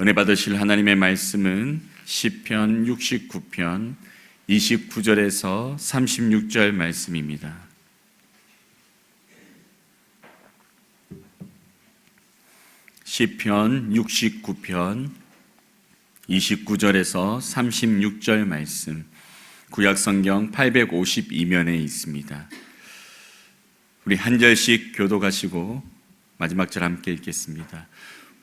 은혜 받으실 하나님의 말씀은 시편 69편 29절에서 36절 말씀입니다. 시편 69편 29절에서 36절 말씀, 구약성경 852면에 있습니다. 우리 한 절씩 교독하시고 마지막 절 함께 읽겠습니다.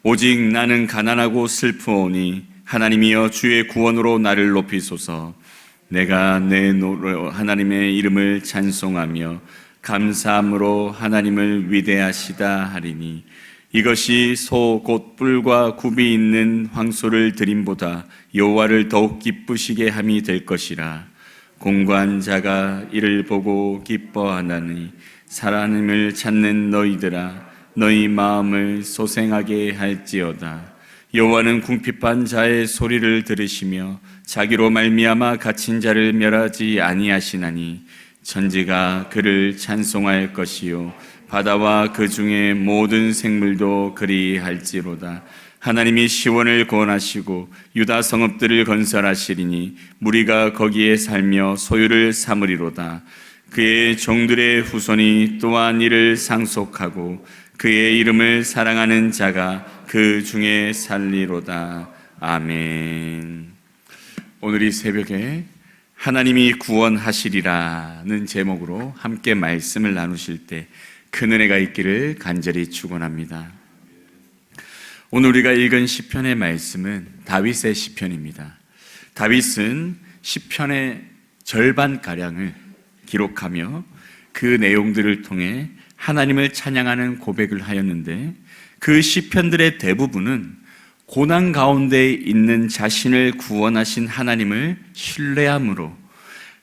오직 나는 가난하고 슬프오니 하나님이여 주의 구원으로 나를 높이소서. 내가 내 노로 하나님의 이름을 찬송하며 감사함으로 하나님을 위대하시다 하리니 이것이 소 곧 뿔과 굽이 있는 황소를 드림보다 여호와를 더욱 기쁘시게 함이 될 것이라. 공고한 자가 이를 보고 기뻐하나니 하나님을 찾는 너희들아 너희 마음을 소생하게 할지어다. 여호와는 궁핍한 자의 소리를 들으시며 자기로 말미암아 갇힌 자를 멸하지 아니하시나니 천지가 그를 찬송할 것이요 바다와 그 중에 모든 생물도 그리할지로다. 하나님이 시온을 구원하시고 유다 성읍들을 건설하시리니 무리가 거기에 살며 소유를 삼으리로다. 그의 종들의 후손이 또한 이를 상속하고 그의 이름을 사랑하는 자가 그 중에 살리로다. 아멘. 오늘 이 새벽에 하나님이 구원하시리라는 제목으로 함께 말씀을 나누실 때 큰 은혜가 있기를 간절히 축원합니다. 오늘 우리가 읽은 시편의 말씀은 다윗의 시편입니다. 다윗은 시편의 절반가량을 기록하며 그 내용들을 통해 하나님을 찬양하는 고백을 하였는데, 그 시편들의 대부분은 고난 가운데 있는 자신을 구원하신 하나님을 신뢰함으로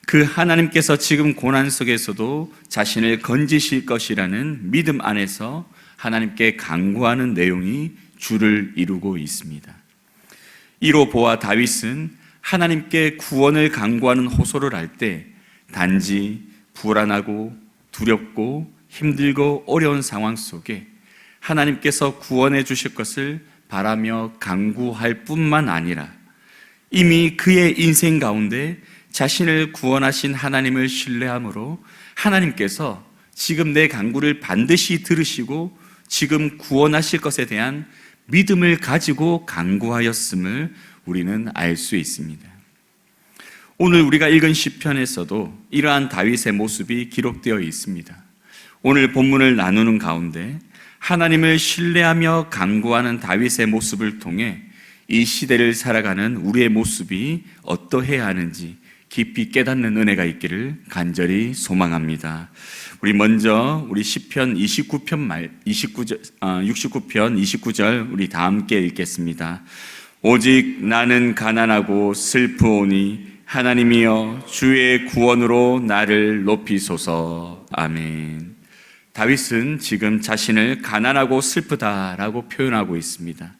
그 하나님께서 지금 고난 속에서도 자신을 건지실 것이라는 믿음 안에서 하나님께 간구하는 내용이 주를 이루고 있습니다. 이로 보아 다윗은 하나님께 구원을 간구하는 호소를 할 때 단지 불안하고 두렵고 힘들고 어려운 상황 속에 하나님께서 구원해 주실 것을 바라며 간구할 뿐만 아니라 이미 그의 인생 가운데 자신을 구원하신 하나님을 신뢰함으로 하나님께서 지금 내 간구를 반드시 들으시고 지금 구원하실 것에 대한 믿음을 가지고 간구하였음을 우리는 알 수 있습니다. 오늘 우리가 읽은 시편에서도 이러한 다윗의 모습이 기록되어 있습니다. 오늘 본문을 나누는 가운데 하나님을 신뢰하며 간구하는 다윗의 모습을 통해 이 시대를 살아가는 우리의 모습이 어떠해야 하는지 깊이 깨닫는 은혜가 있기를 간절히 소망합니다. 우리 먼저 우리 시편 69편 29절 우리 다 함께 읽겠습니다. 오직 나는 가난하고 슬프오니 하나님이여 주의 구원으로 나를 높이소서. 아멘. 다윗은 지금 자신을 가난하고 슬프다라고 표현하고 있습니다.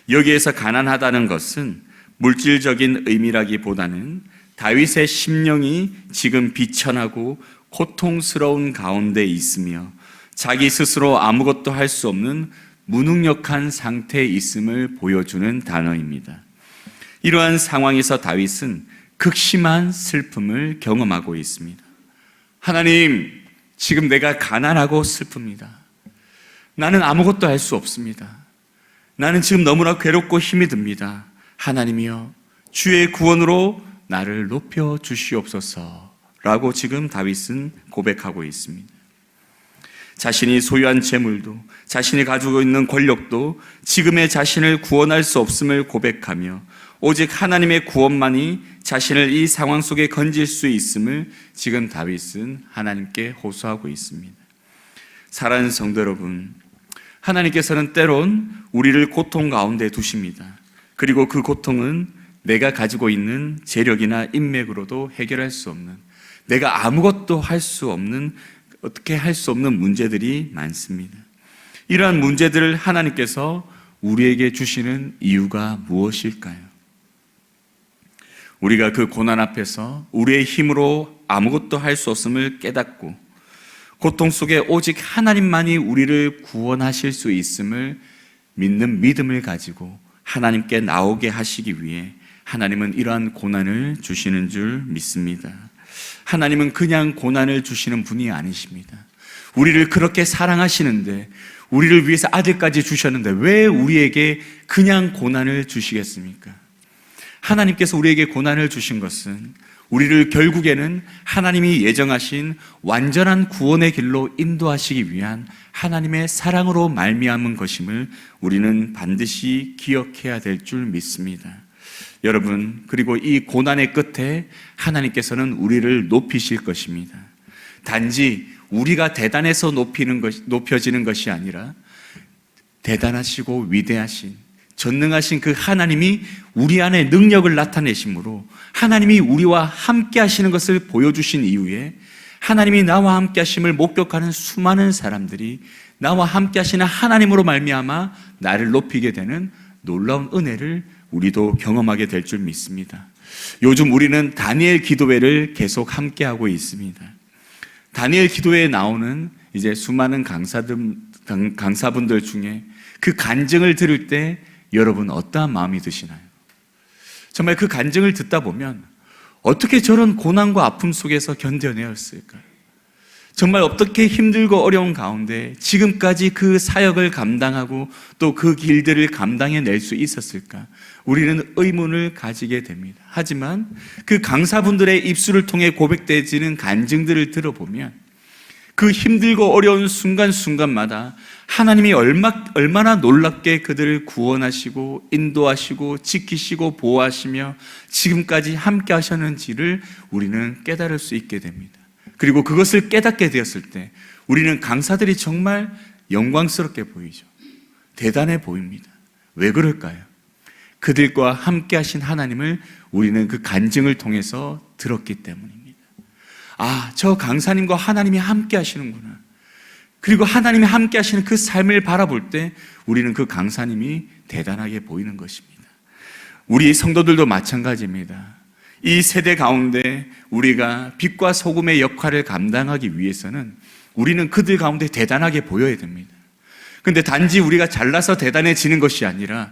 여기에서 가난하다는 것은 물질적인 의미라기보다는 다윗의 심령이 지금 비천하고 고통스러운 가운데 있으며 자기 스스로 아무것도 할 수 없는 무능력한 상태에 있음을 보여주는 단어입니다. 이러한 상황에서 다윗은 극심한 슬픔을 경험하고 있습니다. 하나님, 지금 내가 가난하고 슬픕니다. 나는 아무것도 할 수 없습니다. 나는 지금 너무나 괴롭고 힘이 듭니다. 하나님이여 주의 구원으로 나를 높여 주시옵소서 라고 지금 다윗은 고백하고 있습니다. 자신이 소유한 재물도 자신이 가지고 있는 권력도 지금의 자신을 구원할 수 없음을 고백하며 오직 하나님의 구원만이 자신을 이 상황 속에 건질 수 있음을 지금 다윗은 하나님께 호소하고 있습니다. 사랑하는 성도 여러분, 하나님께서는 때론 우리를 고통 가운데 두십니다. 그리고 그 고통은 내가 가지고 있는 재력이나 인맥으로도 해결할 수 없는, 내가 아무것도 할 수 없는, 어떻게 할 수 없는 문제들이 많습니다. 이러한 문제들을 하나님께서 우리에게 주시는 이유가 무엇일까요? 우리가 그 고난 앞에서 우리의 힘으로 아무것도 할 수 없음을 깨닫고 고통 속에 오직 하나님만이 우리를 구원하실 수 있음을 믿는 믿음을 가지고 하나님께 나오게 하시기 위해 하나님은 이러한 고난을 주시는 줄 믿습니다. 하나님은 그냥 고난을 주시는 분이 아니십니다. 우리를 그렇게 사랑하시는데, 우리를 위해서 아들까지 주셨는데 왜 우리에게 그냥 고난을 주시겠습니까? 하나님께서 우리에게 고난을 주신 것은 우리를 결국에는 하나님이 예정하신 완전한 구원의 길로 인도하시기 위한 하나님의 사랑으로 말미암은 것임을 우리는 반드시 기억해야 될 줄 믿습니다. 여러분, 그리고 이 고난의 끝에 하나님께서는 우리를 높이실 것입니다. 단지 우리가 대단해서 높여지는 것이 아니라 대단하시고 위대하신, 전능하신 그 하나님이 우리 안에 능력을 나타내심으로 하나님이 우리와 함께 하시는 것을 보여주신 이후에 하나님이 나와 함께 하심을 목격하는 수많은 사람들이 나와 함께 하시는 하나님으로 말미암아 나를 높이게 되는 놀라운 은혜를 우리도 경험하게 될 줄 믿습니다. 요즘 우리는 다니엘 기도회를 계속 함께 하고 있습니다. 다니엘 기도회에 나오는 이제 수많은 강사분들 중에 그 간증을 들을 때 여러분 어떠한 마음이 드시나요? 정말 그 간증을 듣다 보면 어떻게 저런 고난과 아픔 속에서 견뎌내었을까요? 정말 어떻게 힘들고 어려운 가운데 지금까지 그 사역을 감당하고 또 그 길들을 감당해낼 수 있었을까? 우리는 의문을 가지게 됩니다. 하지만 그 강사분들의 입술을 통해 고백되어지는 간증들을 들어보면 그 힘들고 어려운 순간순간마다 하나님이 얼마나 놀랍게 그들을 구원하시고 인도하시고 지키시고 보호하시며 지금까지 함께 하셨는지를 우리는 깨달을 수 있게 됩니다. 그리고 그것을 깨닫게 되었을 때 우리는 강사들이 정말 영광스럽게 보이죠. 대단해 보입니다. 왜 그럴까요? 그들과 함께 하신 하나님을 우리는 그 간증을 통해서 들었기 때문입니다. 아, 저 강사님과 하나님이 함께 하시는구나. 그리고 하나님이 함께 하시는 그 삶을 바라볼 때 우리는 그 강사님이 대단하게 보이는 것입니다. 우리 성도들도 마찬가지입니다. 이 세대 가운데 우리가 빛과 소금의 역할을 감당하기 위해서는 우리는 그들 가운데 대단하게 보여야 됩니다. 그런데 단지 우리가 잘나서 대단해지는 것이 아니라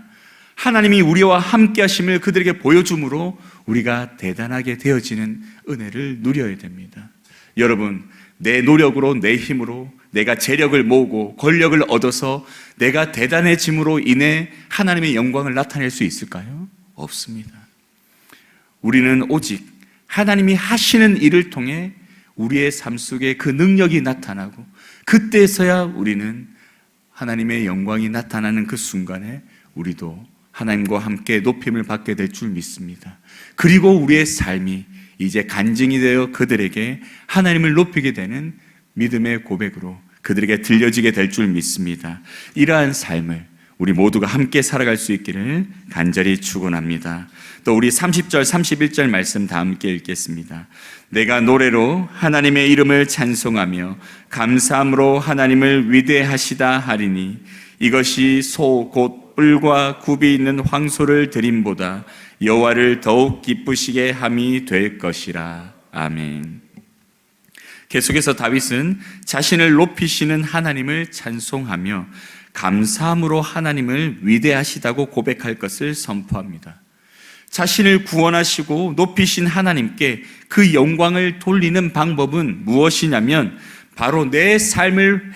하나님이 우리와 함께 하심을 그들에게 보여줌으로 우리가 대단하게 되어지는 은혜를 누려야 됩니다. 여러분, 내 노력으로, 내 힘으로 내가 재력을 모으고 권력을 얻어서 내가 대단해짐으로 인해 하나님의 영광을 나타낼 수 있을까요? 없습니다. 우리는 오직 하나님이 하시는 일을 통해 우리의 삶 속에 그 능력이 나타나고 그때서야 우리는 하나님의 영광이 나타나는 그 순간에 우리도 하나님과 함께 높임을 받게 될 줄 믿습니다. 그리고 우리의 삶이 이제 간증이 되어 그들에게 하나님을 높이게 되는 믿음의 고백으로 그들에게 들려지게 될 줄 믿습니다. 이러한 삶을 우리 모두가 함께 살아갈 수 있기를 간절히 축원합니다. 또 우리 30절, 31절 말씀 다 함께 읽겠습니다. 내가 노래로 하나님의 이름을 찬송하며 감사함으로 하나님을 위대하시다 하리니 이것이 소 곧 뿔과 굽이 있는 황소를 드림보다 여호와를 더욱 기쁘시게 함이 될 것이라. 아멘. 계속해서 다윗은 자신을 높이시는 하나님을 찬송하며 감사함으로 하나님을 위대하시다고 고백할 것을 선포합니다. 자신을 구원하시고 높이신 하나님께 그 영광을 돌리는 방법은 무엇이냐면 바로 내 삶을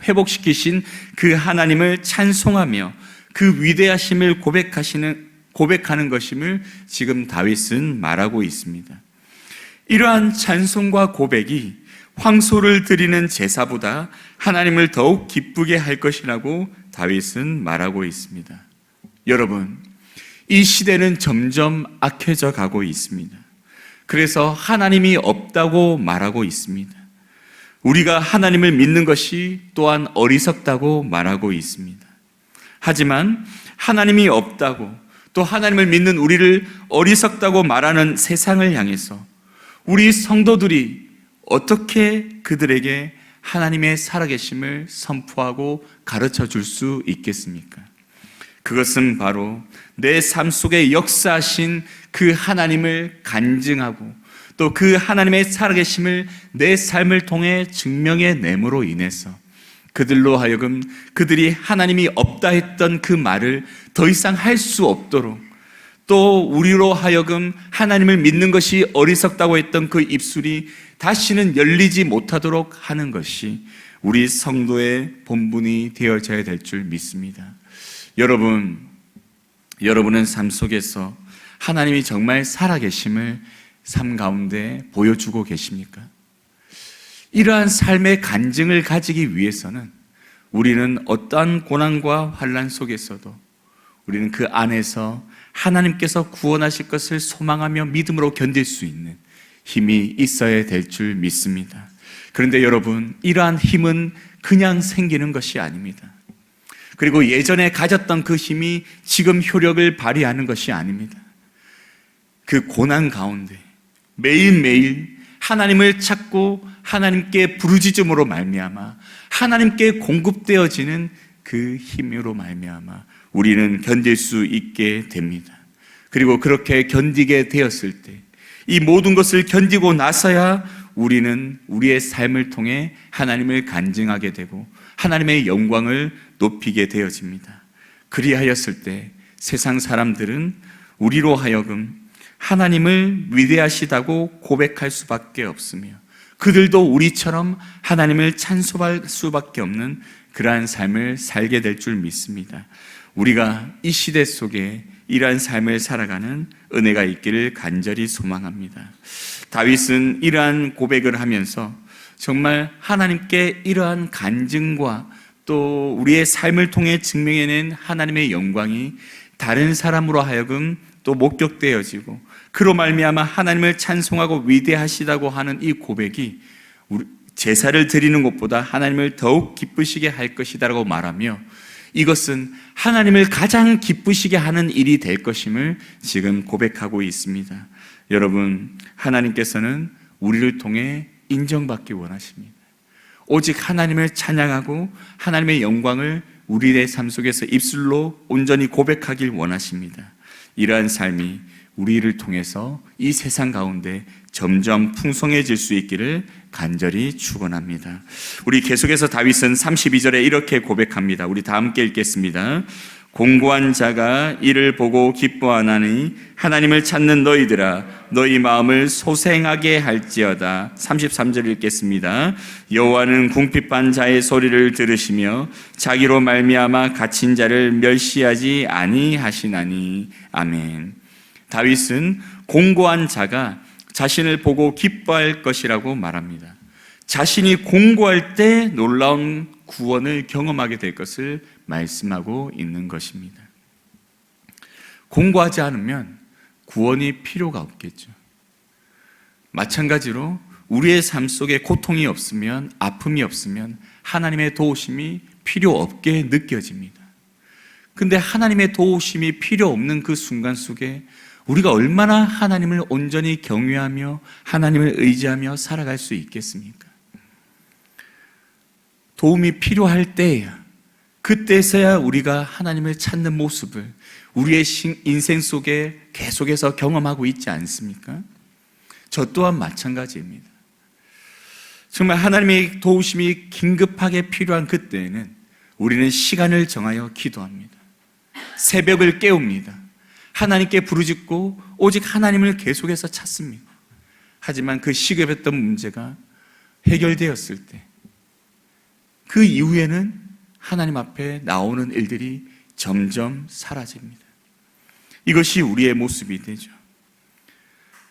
회복시키신 그 하나님을 찬송하며 그 위대하심을 고백하는 것임을 지금 다윗은 말하고 있습니다. 이러한 찬송과 고백이 황소를 드리는 제사보다 하나님을 더욱 기쁘게 할 것이라고 다윗은 말하고 있습니다. 여러분, 이 시대는 점점 악해져 가고 있습니다. 그래서 하나님이 없다고 말하고 있습니다. 우리가 하나님을 믿는 것이 또한 어리석다고 말하고 있습니다. 하지만 하나님이 없다고 또 하나님을 믿는 우리를 어리석다고 말하는 세상을 향해서 우리 성도들이 어떻게 그들에게 하나님의 살아계심을 선포하고 가르쳐 줄 수 있겠습니까? 그것은 바로 내 삶 속에 역사하신 그 하나님을 간증하고 또 그 하나님의 살아계심을 내 삶을 통해 증명해 내므로 인해서 그들로 하여금 그들이 하나님이 없다 했던 그 말을 더 이상 할 수 없도록, 또 우리로 하여금 하나님을 믿는 것이 어리석다고 했던 그 입술이 다시는 열리지 못하도록 하는 것이 우리 성도의 본분이 되어져야 될 줄 믿습니다. 여러분은 삶 속에서 하나님이 정말 살아계심을 삶 가운데 보여주고 계십니까? 이러한 삶의 간증을 가지기 위해서는 우리는 어떠한 고난과 환난 속에서도 우리는 그 안에서 하나님께서 구원하실 것을 소망하며 믿음으로 견딜 수 있는 힘이 있어야 될 줄 믿습니다. 그런데 여러분, 이러한 힘은 그냥 생기는 것이 아닙니다. 그리고 예전에 가졌던 그 힘이 지금 효력을 발휘하는 것이 아닙니다. 그 고난 가운데 매일매일 하나님을 찾고 하나님께 부르짖음으로 말미암아 하나님께 공급되어지는 그 힘으로 말미암아 우리는 견딜 수 있게 됩니다. 그리고 그렇게 견디게 되었을 때 이 모든 것을 견디고 나서야 우리는 우리의 삶을 통해 하나님을 간증하게 되고 하나님의 영광을 높이게 되어집니다. 그리하였을 때 세상 사람들은 우리로 하여금 하나님을 위대하시다고 고백할 수밖에 없으며 그들도 우리처럼 하나님을 찬송할 수밖에 없는 그러한 삶을 살게 될 줄 믿습니다. 우리가 이 시대 속에 이러한 삶을 살아가는 은혜가 있기를 간절히 소망합니다. 다윗은 이러한 고백을 하면서 정말 하나님께 이러한 간증과 또 우리의 삶을 통해 증명해낸 하나님의 영광이 다른 사람으로 하여금 또 목격되어지고 그로 말미암아 하나님을 찬송하고 위대하시다고 하는 이 고백이 제사를 드리는 것보다 하나님을 더욱 기쁘시게 할 것이다라고 말하며 이것은 하나님을 가장 기쁘시게 하는 일이 될 것임을 지금 고백하고 있습니다. 여러분, 하나님께서는 우리를 통해 인정받기 원하십니다. 오직 하나님을 찬양하고 하나님의 영광을 우리의 삶 속에서 입술로 온전히 고백하길 원하십니다. 이러한 삶이 우리를 통해서 이 세상 가운데 점점 풍성해질 수 있기를 간절히 축원합니다. 우리 계속해서 다윗은 32절에 이렇게 고백합니다. 우리 다 함께 읽겠습니다. 공고한 자가 이를 보고 기뻐하나니 하나님을 찾는 너희들아 너희 마음을 소생하게 할지어다. 33절 읽겠습니다. 여호와는 궁핍한 자의 소리를 들으시며 자기로 말미암아 갇힌 자를 멸시하지 아니하시나니. 아멘. 다윗은 공고한 자가 자신을 보고 기뻐할 것이라고 말합니다. 자신이 공고할 때 놀라운 구원을 경험하게 될 것을 말씀하고 있는 것입니다. 공고하지 않으면 구원이 필요가 없겠죠. 마찬가지로 우리의 삶 속에 고통이 없으면, 아픔이 없으면 하나님의 도우심이 필요 없게 느껴집니다. 근데 하나님의 도우심이 필요 없는 그 순간 속에 우리가 얼마나 하나님을 온전히 경외하며 하나님을 의지하며 살아갈 수 있겠습니까? 도움이 필요할 때야, 그때서야 우리가 하나님을 찾는 모습을 우리의 인생 속에 계속해서 경험하고 있지 않습니까? 저 또한 마찬가지입니다. 정말 하나님의 도우심이 긴급하게 필요한 그때에는 우리는 시간을 정하여 기도합니다. 새벽을 깨웁니다. 하나님께 부르짖고 오직 하나님을 계속해서 찾습니다. 하지만 그 시급했던 문제가 해결되었을 때 그 이후에는 하나님 앞에 나오는 일들이 점점 사라집니다. 이것이 우리의 모습이 되죠.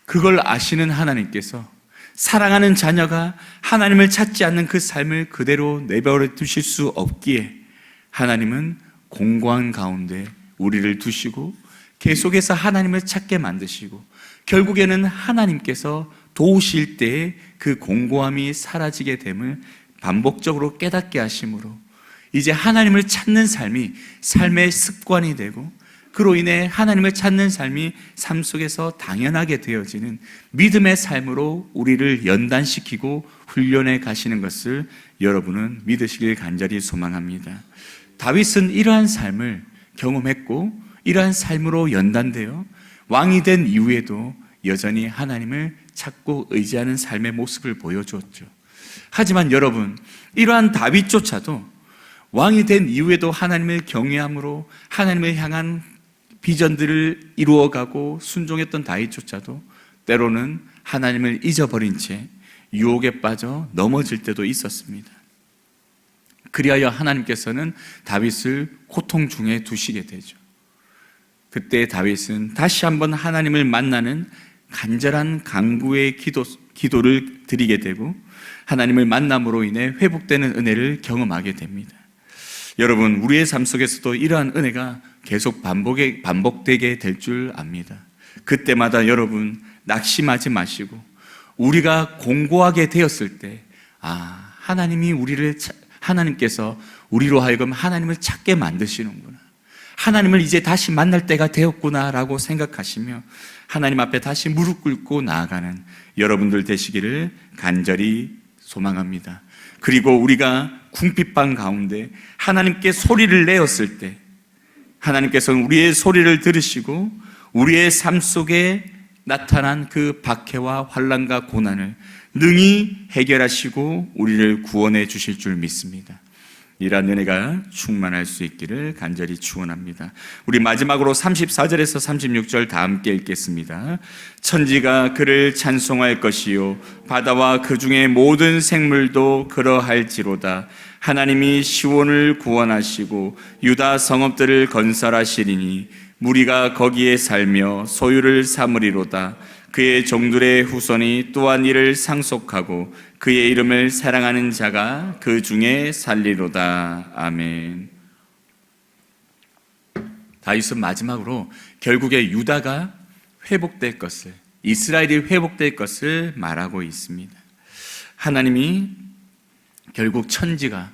그걸 아시는 하나님께서 사랑하는 자녀가 하나님을 찾지 않는 그 삶을 그대로 내버려 두실 수 없기에 하나님은 공고한 가운데 우리를 두시고 계속해서 하나님을 찾게 만드시고 결국에는 하나님께서 도우실 때에 그 공고함이 사라지게 됨을 반복적으로 깨닫게 하심으로 이제 하나님을 찾는 삶이 삶의 습관이 되고 그로 인해 하나님을 찾는 삶이 삶 속에서 당연하게 되어지는 믿음의 삶으로 우리를 연단시키고 훈련해 가시는 것을 여러분은 믿으시길 간절히 소망합니다. 다윗은 이러한 삶을 경험했고 이러한 삶으로 연단되어 왕이 된 이후에도 여전히 하나님을 찾고 의지하는 삶의 모습을 보여주었죠. 하지만 여러분, 이러한 다윗조차도 왕이 된 이후에도 하나님을 경외함으로 하나님을 향한 비전들을 이루어가고 순종했던 다윗조차도 때로는 하나님을 잊어버린 채 유혹에 빠져 넘어질 때도 있었습니다. 그리하여 하나님께서는 다윗을 고통 중에 두시게 되죠. 그때 다윗은 다시 한번 하나님을 만나는 간절한 간구의 기도를 드리게 되고 하나님을 만남으로 인해 회복되는 은혜를 경험하게 됩니다. 여러분, 우리의 삶 속에서도 이러한 은혜가 계속 반복되게 될 줄 압니다. 그때마다 여러분 낙심하지 마시고 우리가 공고하게 되었을 때 하나님께서 우리로 하여금 하나님을 찾게 만드시는구나, 하나님을 이제 다시 만날 때가 되었구나 라고 생각하시며 하나님 앞에 다시 무릎 꿇고 나아가는 여러분들 되시기를 간절히 소망합니다. 그리고 우리가 궁핍한 가운데 하나님께 소리를 내었을 때 하나님께서는 우리의 소리를 들으시고 우리의 삶 속에 나타난 그 박해와 환난과 고난을 능히 해결하시고 우리를 구원해 주실 줄 믿습니다. 이러한 은혜가 충만할 수 있기를 간절히 축원합니다. 우리 마지막으로 34절에서 36절 다 함께 읽겠습니다. 천지가 그를 찬송할 것이요 바다와 그 중에 모든 생물도 그러할지로다. 하나님이 시온을 구원하시고 유다 성읍들을 건설하시리니 무리가 거기에 살며 소유를 삼으리로다. 그의 종들의 후손이 또한 이를 상속하고 그의 이름을 사랑하는 자가 그 중에 살리로다. 아멘. 다윗은 마지막으로 결국에 유다가 회복될 것을, 이스라엘이 회복될 것을 말하고 있습니다. 하나님이 결국 천지가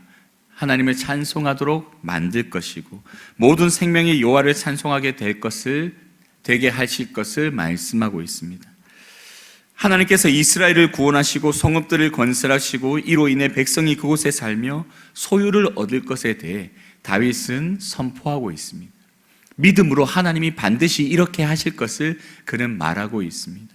하나님을 찬송하도록 만들 것이고 모든 생명이 여호와를 찬송하게 되게 하실 것을 말씀하고 있습니다. 하나님께서 이스라엘을 구원하시고 성읍들을 건설하시고 이로 인해 백성이 그곳에 살며 소유를 얻을 것에 대해 다윗은 선포하고 있습니다. 믿음으로 하나님이 반드시 이렇게 하실 것을 그는 말하고 있습니다.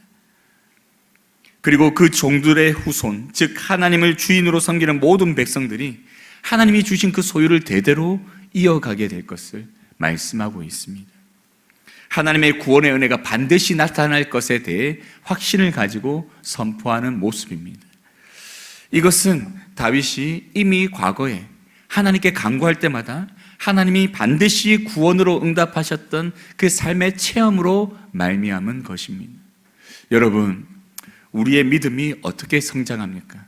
그리고 그 종들의 후손, 즉 하나님을 주인으로 섬기는 모든 백성들이 하나님이 주신 그 소유를 대대로 이어가게 될 것을 말씀하고 있습니다. 하나님의 구원의 은혜가 반드시 나타날 것에 대해 확신을 가지고 선포하는 모습입니다. 이것은 다윗이 이미 과거에 하나님께 간구할 때마다 하나님이 반드시 구원으로 응답하셨던 그 삶의 체험으로 말미암은 것입니다. 여러분, 우리의 믿음이 어떻게 성장합니까?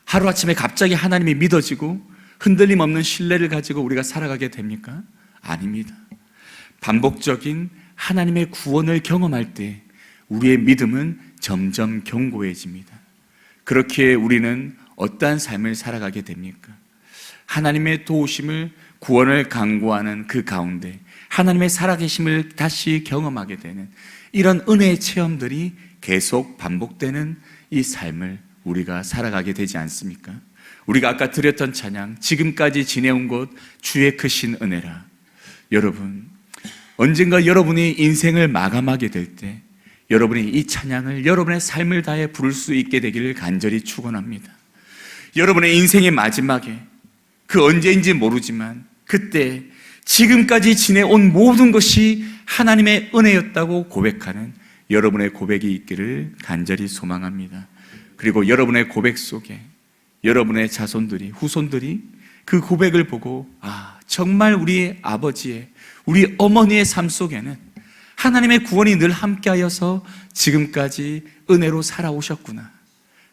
하루아침에 갑자기 하나님이 믿어지고 흔들림 없는 신뢰를 가지고 우리가 살아가게 됩니까? 아닙니다. 반복적인 하나님의 구원을 경험할 때 우리의 믿음은 점점 견고해집니다. 그렇게 우리는 어떠한 삶을 살아가게 됩니까? 하나님의 도우심을, 구원을 간구하는 그 가운데 하나님의 살아계심을 다시 경험하게 되는 이런 은혜의 체험들이 계속 반복되는 이 삶을 우리가 살아가게 되지 않습니까? 우리가 아까 드렸던 찬양, 지금까지 지내온 것 주의 크신 은혜라. 여러분, 언젠가 여러분이 인생을 마감하게 될 때 여러분이 이 찬양을 여러분의 삶을 다해 부를 수 있게 되기를 간절히 축원합니다. 여러분의 인생의 마지막에 그 언제인지 모르지만 그때 지금까지 지내온 모든 것이 하나님의 은혜였다고 고백하는 여러분의 고백이 있기를 간절히 소망합니다. 그리고 여러분의 고백 속에 여러분의 자손들이, 후손들이 그 고백을 보고 정말 우리 아버지의, 우리 어머니의 삶 속에는 하나님의 구원이 늘 함께하여서 지금까지 은혜로 살아오셨구나.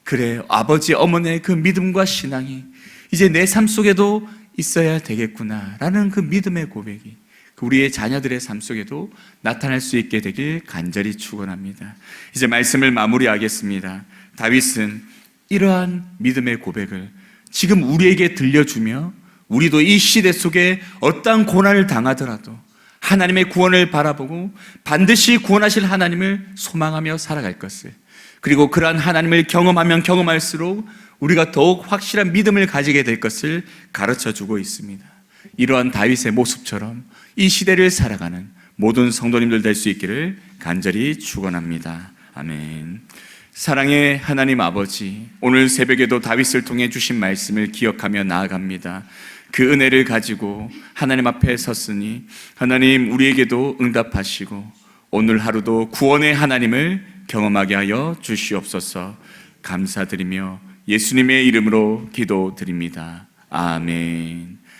그래, 아버지, 어머니의 그 믿음과 신앙이 이제 내 삶 속에도 있어야 되겠구나 라는 그 믿음의 고백이 우리의 자녀들의 삶 속에도 나타날 수 있게 되길 간절히 축원합니다. 이제 말씀을 마무리하겠습니다. 다윗은 이러한 믿음의 고백을 지금 우리에게 들려주며 우리도 이 시대 속에 어떠한 고난을 당하더라도 하나님의 구원을 바라보고 반드시 구원하실 하나님을 소망하며 살아갈 것을, 그리고 그러한 하나님을 경험하면 경험할수록 우리가 더욱 확실한 믿음을 가지게 될 것을 가르쳐주고 있습니다. 이러한 다윗의 모습처럼 이 시대를 살아가는 모든 성도님들 될 수 있기를 간절히 축원합니다. 아멘. 사랑의 하나님 아버지, 오늘 새벽에도 다윗을 통해 주신 말씀을 기억하며 나아갑니다. 그 은혜를 가지고 하나님 앞에 섰으니 하나님 우리에게도 응답하시고 오늘 하루도 구원의 하나님을 경험하게 하여 주시옵소서. 감사드리며 예수님의 이름으로 기도드립니다. 아멘.